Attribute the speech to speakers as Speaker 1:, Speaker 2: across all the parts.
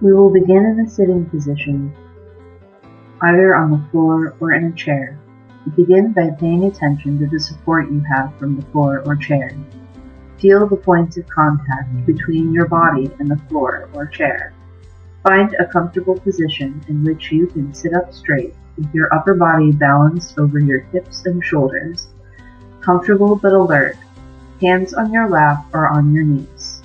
Speaker 1: We will begin in a sitting position, either on the floor or in a chair. Begin by paying attention to the support you have from the floor or chair. Feel the points of contact between your body and the floor or chair. Find a comfortable position in which you can sit up straight with your upper body balanced over your hips and shoulders, comfortable but alert, hands on your lap or on your knees.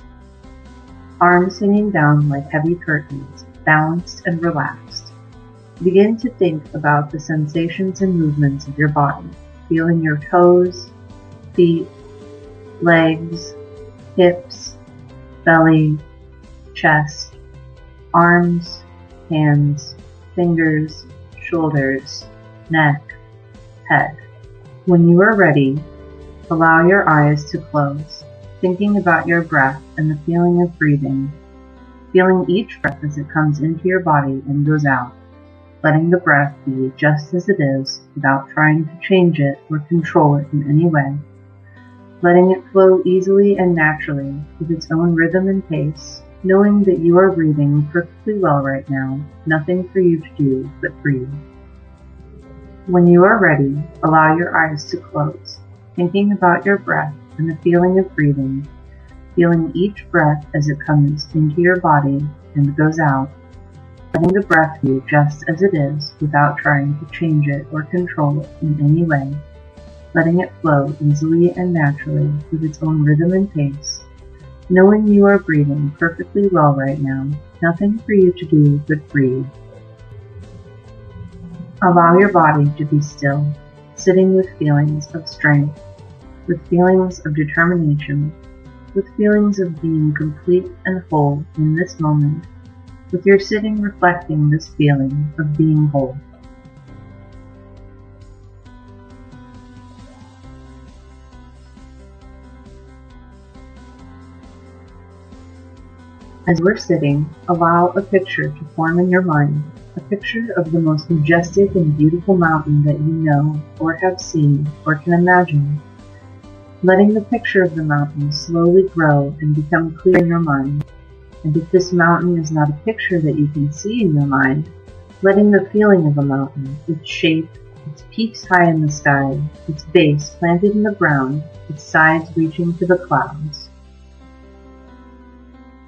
Speaker 1: Arms hanging down like heavy curtains, balanced and relaxed. Begin to think about the sensations and movements of your body, feeling your toes, feet, legs, hips, belly, chest, arms, hands, fingers, shoulders, neck, head. When you are ready, allow your eyes to close, thinking about your breath and the feeling of breathing, feeling each breath as it comes into your body and goes out, letting the breath be just as it is without trying to change it or control it in any way, letting it flow easily and naturally with its own rhythm and pace, knowing that you are breathing perfectly well right now, nothing for you to do but breathe. When you are ready, allow your eyes to close, thinking about your breath and the feeling of breathing, feeling each breath as it comes into your body and goes out, letting the breath be just as it is without trying to change it or control it in any way, letting it flow easily and naturally with its own rhythm and pace, knowing you are breathing perfectly well right now, nothing for you to do but breathe. Allow your body to be still, sitting with feelings of strength, with feelings of determination, with feelings of being complete and whole in this moment, with your sitting reflecting this feeling of being whole. As we're sitting, allow a picture to form in your mind, a picture of the most majestic and beautiful mountain that you know or have seen or can imagine, letting the picture of the mountain slowly grow and become clear in your mind. And if this mountain is not a picture that you can see in your mind, letting the feeling of a mountain, its shape, its peaks high in the sky, its base planted in the ground, its sides reaching to the clouds.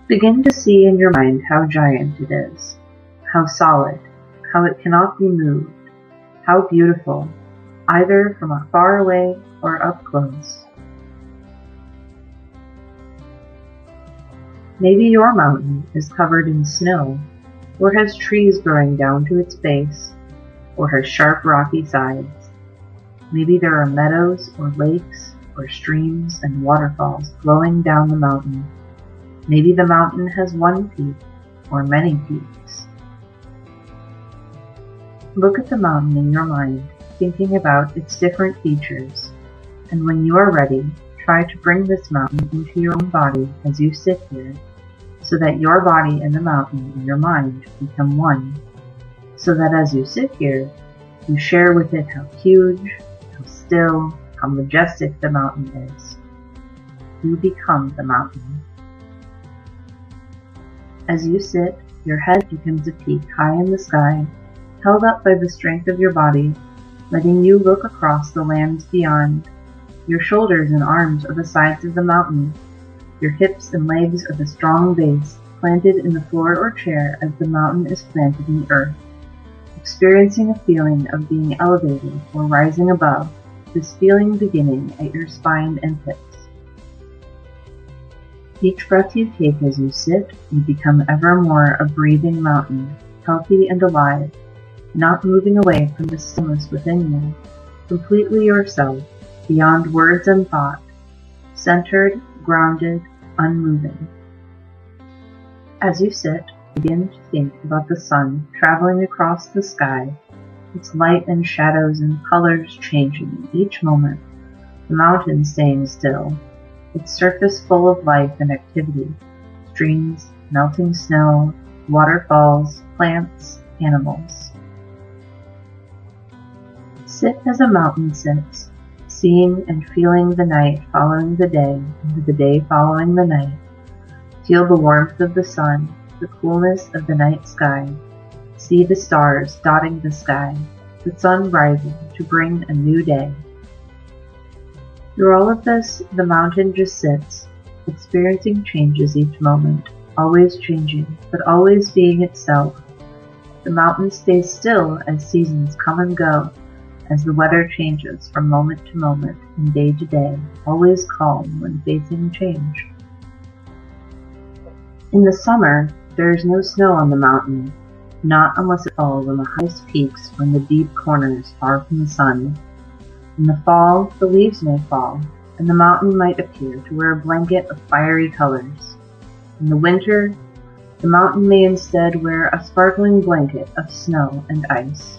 Speaker 1: Begin to see in your mind how giant it is, how solid, how it cannot be moved, how beautiful, either from far away or up close. Maybe your mountain is covered in snow, or has trees growing down to its base, or has sharp rocky sides. Maybe there are meadows or lakes or streams and waterfalls flowing down the mountain. Maybe the mountain has one peak or many peaks. Look at the mountain in your mind, thinking about its different features, and when you are ready, try to bring this mountain into your own body as you sit here, so that your body and the mountain in your mind become one, so that as you sit here, you share with it how huge, how still, how majestic the mountain is. You become the mountain. As you sit, your head becomes a peak high in the sky, held up by the strength of your body, letting you look across the lands beyond. Your shoulders and arms are the sides of the mountain. Your hips and legs are the strong base, planted in the floor or chair as the mountain is planted in the earth. Experiencing a feeling of being elevated or rising above, this feeling beginning at your spine and hips. Each breath you take as you sit, you become ever more a breathing mountain, healthy and alive, not moving away from the stillness within you, completely yourself, beyond words and thought, centered, grounded, unmoving. As you sit, begin to think about the sun traveling across the sky, its light and shadows and colors changing each moment, the mountain staying still, its surface full of life and activity, streams, melting snow, waterfalls, plants, animals. Sit as a mountain sits, seeing and feeling the night following the day and the day following the night. Feel the warmth of the sun, the coolness of the night sky. See the stars dotting the sky, the sun rising to bring a new day. Through all of this, the mountain just sits, experiencing changes each moment, always changing, but always being itself. The mountain stays still as seasons come and go, as the weather changes from moment to moment and day to day, always calm when facing change. In the summer, there is no snow on the mountain, not unless it falls on the highest peaks or in the deep corners far from the sun. In the fall, the leaves may fall, and the mountain might appear to wear a blanket of fiery colors. In the winter, the mountain may instead wear a sparkling blanket of snow and ice.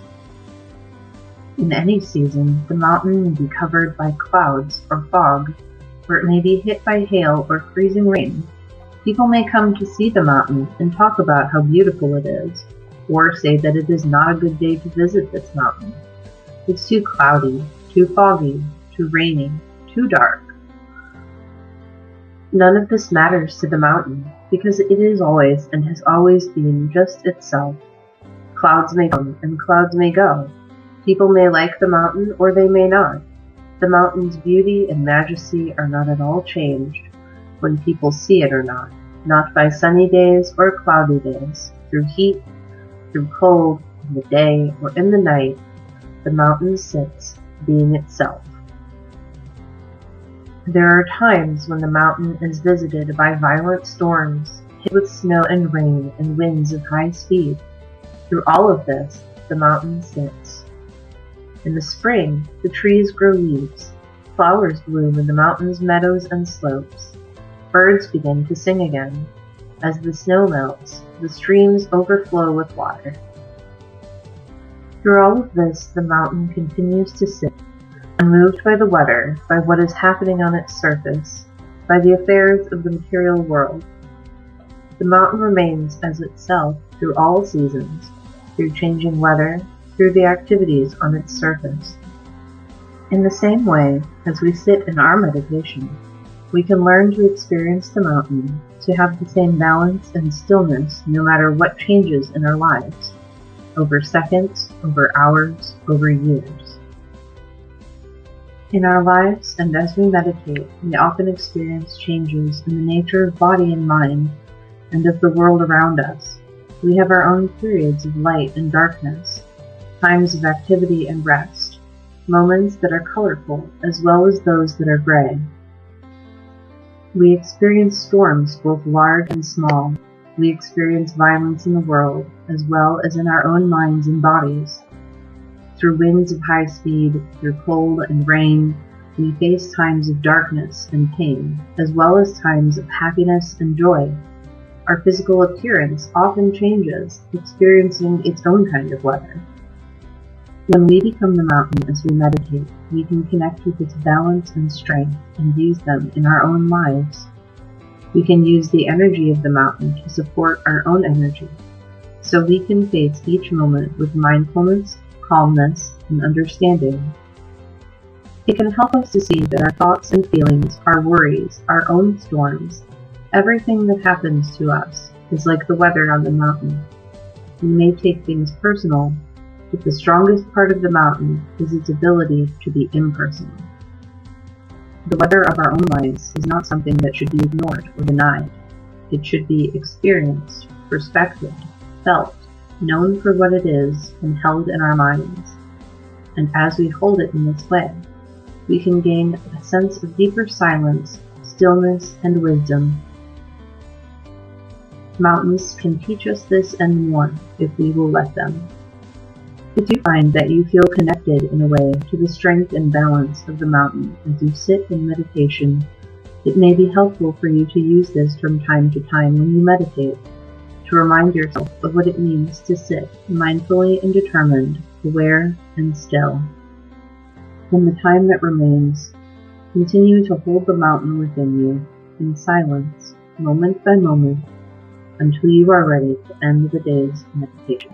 Speaker 1: In any season, the mountain may be covered by clouds or fog, or it may be hit by hail or freezing rain. People may come to see the mountain and talk about how beautiful it is, or say that it is not a good day to visit this mountain. It's too cloudy, too foggy, too rainy, too dark. None of this matters to the mountain, because it is always and has always been just itself. Clouds may come and clouds may go. People may like the mountain or they may not. The mountain's beauty and majesty are not at all changed when people see it or not by sunny days or cloudy days, through heat, through cold, in the day or in the night. The mountain sits, being itself. There are times when the mountain is visited by violent storms, hit with snow and rain and winds of high speed. Through all of this, the mountain sits. In the spring, the trees grow leaves, flowers bloom in the mountain's meadows and slopes. Birds begin to sing again. As the snow melts, the streams overflow with water. Through all of this, the mountain continues to sit, unmoved by the weather, by what is happening on its surface, by the affairs of the material world. The mountain remains as itself through all seasons, through changing weather, through the activities on its surface. In the same way, as we sit in our meditation, we can learn to experience the mountain, to have the same balance and stillness no matter what changes in our lives, over seconds, over hours, over years. In our lives and as we meditate, we often experience changes in the nature of body and mind, and of the world around us. We have our own periods of light and darkness, times of activity and rest, moments that are colorful as well as those that are gray. We experience storms both large and small. We experience violence in the world as well as in our own minds and bodies. Through winds of high speed, through cold and rain, we face times of darkness and pain, as well as times of happiness and joy. Our physical appearance often changes, experiencing its own kind of weather. When we become the mountain as we meditate, we can connect with its balance and strength and use them in our own lives. We can use the energy of the mountain to support our own energy, so we can face each moment with mindfulness, calmness, and understanding. It can help us to see that our thoughts and feelings, our worries, our own storms, everything that happens to us is like the weather on the mountain. We may take things personal, but the strongest part of the mountain is its ability to be impersonal. The weather of our own lives is not something that should be ignored or denied. It should be experienced, respected, felt, known for what it is, and held in our minds. And as we hold it in this way, we can gain a sense of deeper silence, stillness, and wisdom. Mountains can teach us this and more if we will let them. If you find that you feel connected in a way to the strength and balance of the mountain as you sit in meditation, it may be helpful for you to use this from time to time when you meditate, to remind yourself of what it means to sit mindfully and determined, aware and still. In the time that remains, continue to hold the mountain within you in silence, moment by moment, until you are ready to end the day's meditation.